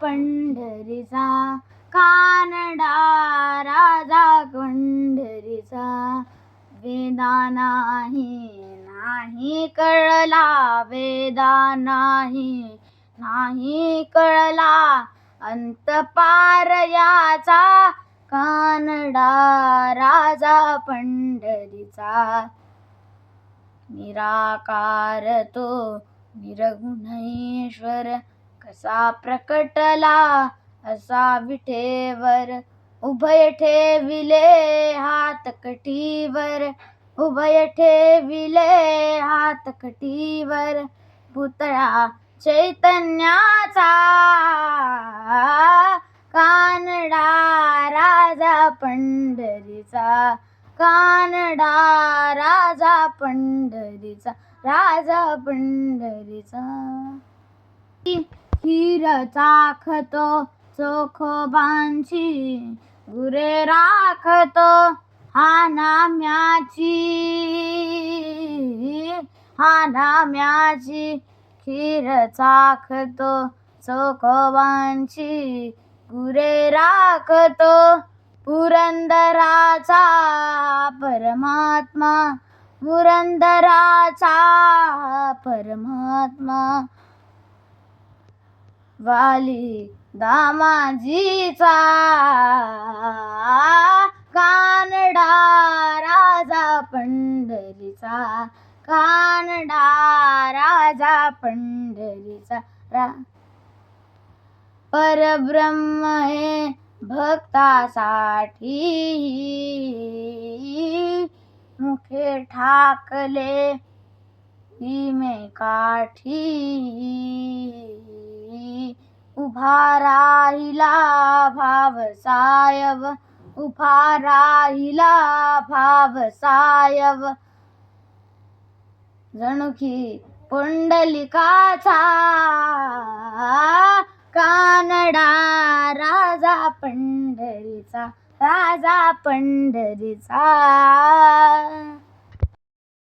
पंढरीचा, कानडा राजा पंढरीचा. वेदा नाही कळला, वेदा नाही कळला, अंत पार याचा, कानडा राजा पंढरीचा. निराकार तो निर्गुणेश्वर, कसा प्रकटला असा विठेवर. उभय ठेविले हात कटीवर, उभय ठेविले हात कटीवर. पुतळा चैतन्याचा, कानडा राजा पंढरीचा, कानडा राजा पंढरीचा, राजा पंढरीचा. खीर चाखतो चोखोबांची, गुरे राखतो हा नाम्याची. खीर चाखतो चोखोबांची, गुरे राखतो पुरंदराचा परमात्मा, पुरंदराचा परमात्मा. वाली दामाजीचा, कानडा राजा पंढरीचा, कानडा राजा पंढरीचा. परब्रह्म हे भक्तासाठी, मुखे ठाकले भीमे काठी. उभा राहिला भाव सायव, उभा राहिला भाव सायव. जणुकी पुंडलिकाचा, कानडा राजा पंढरीचा, राजा पंढरीचा.